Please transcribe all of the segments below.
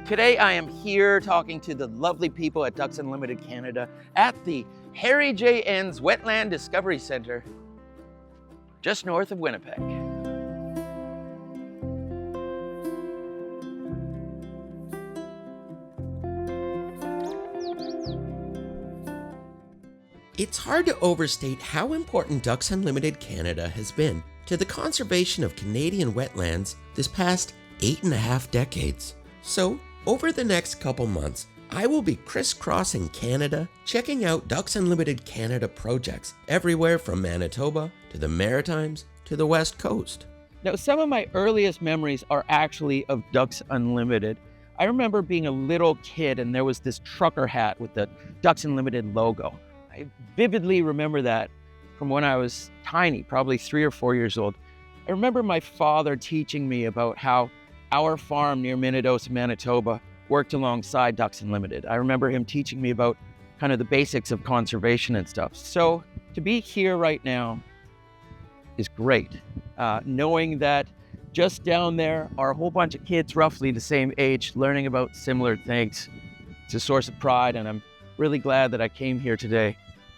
Today I am here talking to the lovely people at Ducks Unlimited Canada at the Harry J. Enns Wetland Discovery Center, just north of Winnipeg. It's hard to overstate how important Ducks Unlimited Canada has been to the conservation of Canadian wetlands this past 8.5 decades. So, over the next couple months, I will be crisscrossing Canada, checking out Ducks Unlimited Canada projects everywhere from Manitoba to the Maritimes to the West Coast. Now, some of my earliest memories are actually of Ducks Unlimited. I remember being a little kid and there was this trucker hat with the Ducks Unlimited logo. I vividly remember that from when I was tiny, probably 3 or 4 years old. I remember my father teaching me about how our farm near Minnedosa, Manitoba, worked alongside Ducks Unlimited. I remember him teaching me about kind of the basics of conservation and stuff. So to be here right now is great. Knowing that just down there are a whole bunch of kids roughly the same age learning about similar things. It's a source of pride, and I'm really glad that I came here today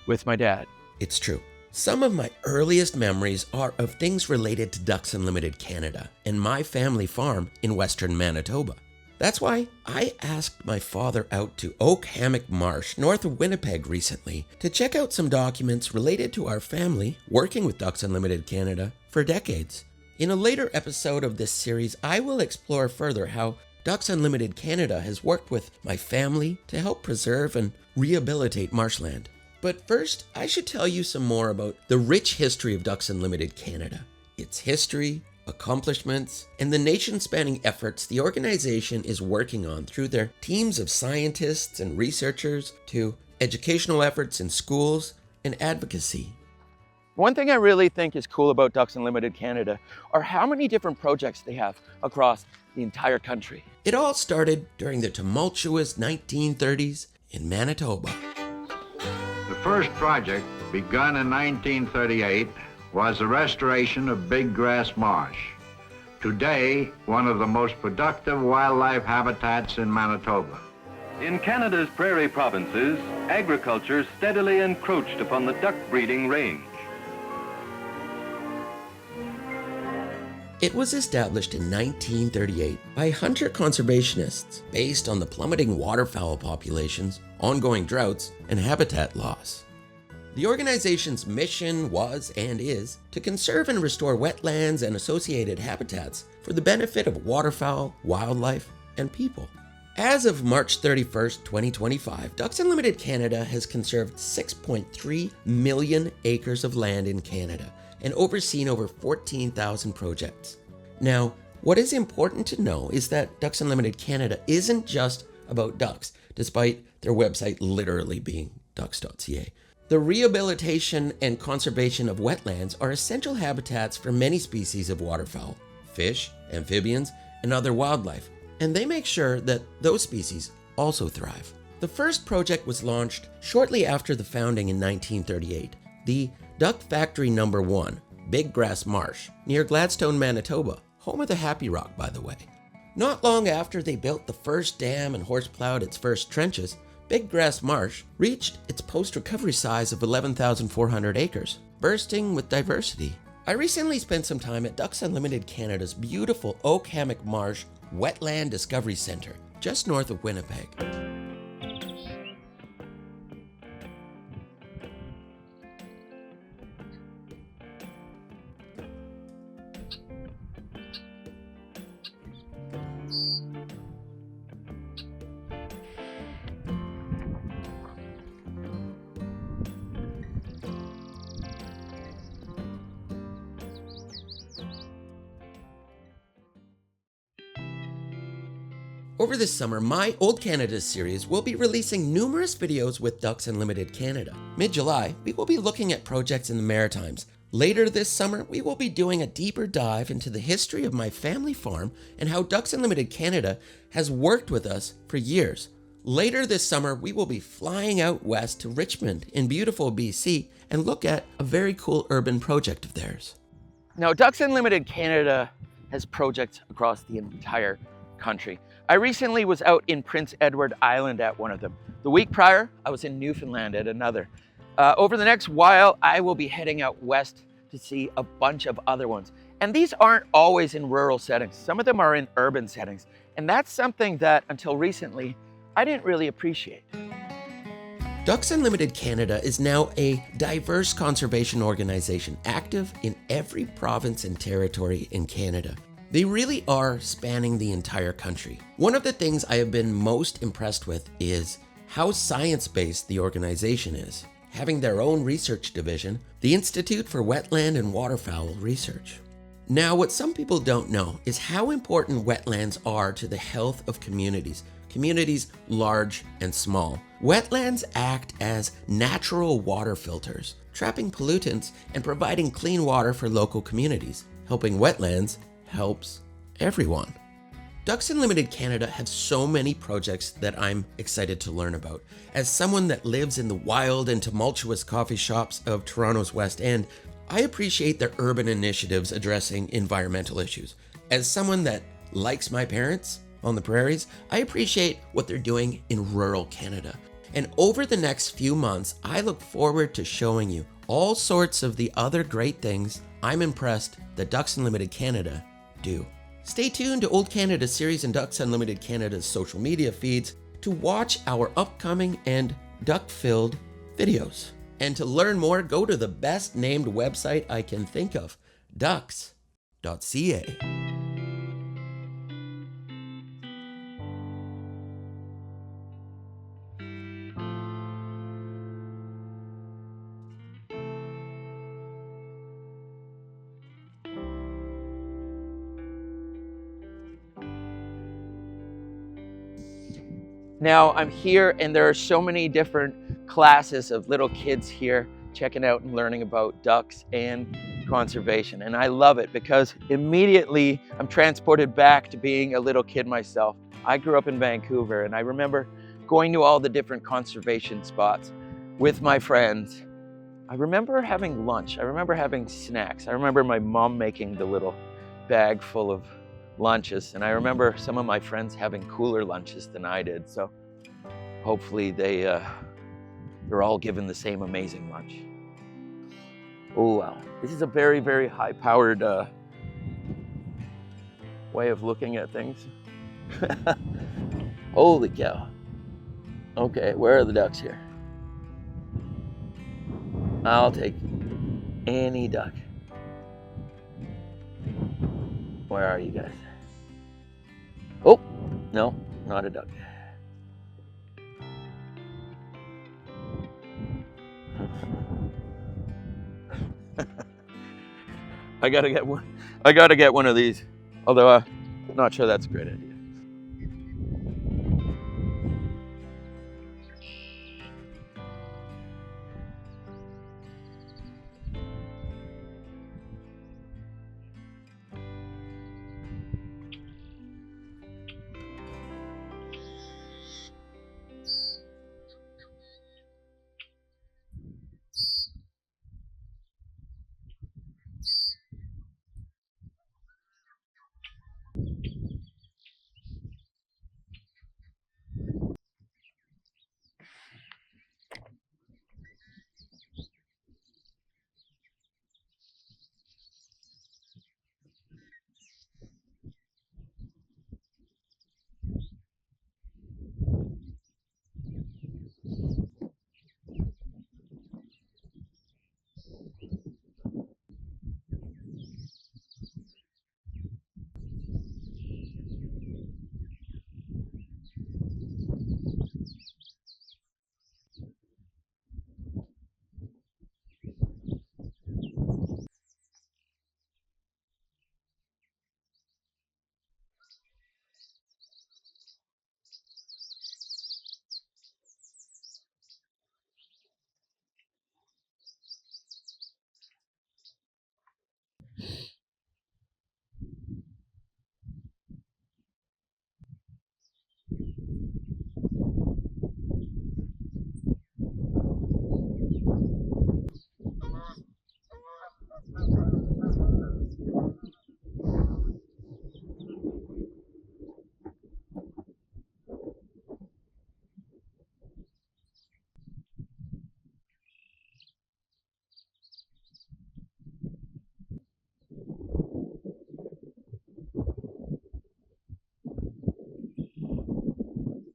with my dad. It's true. Some of my earliest memories are of things related to Ducks Unlimited Canada and my family farm in western Manitoba. That's why I asked my father out to Oak Hammock Marsh north of Winnipeg recently to check out some documents related to our family working with Ducks Unlimited Canada for decades. In a later episode of this series, I will explore further how Ducks Unlimited Canada has worked with my family to help preserve and rehabilitate marshland. But first, I should tell you some more about the rich history of Ducks Unlimited Canada, its history, accomplishments, and the nation-spanning efforts the organization is working on through their teams of scientists and researchers to educational efforts in schools and advocacy. One thing I really think is cool about Ducks Unlimited Canada are how many different projects they have across the entire country. It all started during the tumultuous 1930s in Manitoba. The first project, begun in 1938, was the restoration of Big Grass Marsh. Today, one of the most productive wildlife habitats in Manitoba. In Canada's prairie provinces, agriculture steadily encroached upon the duck breeding range. It was established in 1938 by hunter conservationists based on the plummeting waterfowl populations, ongoing droughts, and habitat loss. The organization's mission was and is to conserve and restore wetlands and associated habitats for the benefit of waterfowl, wildlife, and people. As of March 31st, 2025, Ducks Unlimited Canada has conserved 6.3 million acres of land in Canada and overseen over 14,000 projects. Now, what is important to know is that Ducks Unlimited Canada isn't just about ducks, despite their website literally being ducks.ca. The rehabilitation and conservation of wetlands are essential habitats for many species of waterfowl, fish, amphibians, and other wildlife, and they make sure that those species also thrive. The first project was launched shortly after the founding in 1938, the Duck Factory No. 1, Big Grass Marsh, near Gladstone, Manitoba, home of the Happy Rock, by the way. Not long after they built the first dam and horse-plowed its first trenches, Big Grass Marsh reached its post-recovery size of 11,400 acres, bursting with diversity. I recently spent some time at Ducks Unlimited Canada's beautiful Oak Hammock Marsh Wetland Discovery Center, just north of Winnipeg. Over this summer, my Old Canada series will be releasing numerous videos with Ducks Unlimited Canada. Mid-July, we will be looking at projects in the Maritimes. Later this summer, we will be doing a deeper dive into the history of my family farm and how Ducks Unlimited Canada has worked with us for years. Later this summer, we will be flying out west to Richmond in beautiful BC and look at a very cool urban project of theirs. Now, Ducks Unlimited Canada has projects across the entire country. I recently was out in Prince Edward Island at one of them. The week prior, I was in Newfoundland at another. Over the next while, I will be heading out west to see a bunch of other ones. And these aren't always in rural settings. Some of them are in urban settings. And that's something that, until recently, I didn't really appreciate. Ducks Unlimited Canada is now a diverse conservation organization active in every province and territory in Canada. They really are spanning the entire country. One of the things I have been most impressed with is how science-based the organization is, having their own research division, the Institute for Wetland and Waterfowl Research. Now, what some people don't know is how important wetlands are to the health of communities large and small. Wetlands act as natural water filters, trapping pollutants and providing clean water for local communities. Helping wetlands helps everyone. Ducks Unlimited Canada have so many projects that I'm excited to learn about. As someone that lives in the wild and tumultuous coffee shops of Toronto's West End, I appreciate their urban initiatives addressing environmental issues. As someone that likes my parents on the prairies, I appreciate what they're doing in rural Canada. And over the next few months, I look forward to showing you all sorts of the other great things I'm impressed that Ducks Unlimited Canada do. Stay tuned to Old Canada series and Ducks Unlimited Canada's social media feeds to watch our upcoming and duck-filled videos. And to learn more, go to the best named website I can think of, ducks.ca. Now I'm here and there are so many different classes of little kids here checking out and learning about ducks and conservation. And I love it because immediately I'm transported back to being a little kid myself. I grew up in Vancouver and I remember going to all the different conservation spots with my friends. I remember having lunch. I remember having snacks. I remember my mom making the little bag full of lunches, and I remember some of my friends having cooler lunches than I did, so hopefully they're all given the same amazing lunch. Oh wow, this is a very, very high-powered way of looking at things. Holy cow. Okay, where are the ducks here? I'll take any duck. Where are you guys? Oh, no, not a duck. I gotta get one of these. Although I'm not sure that's a great idea.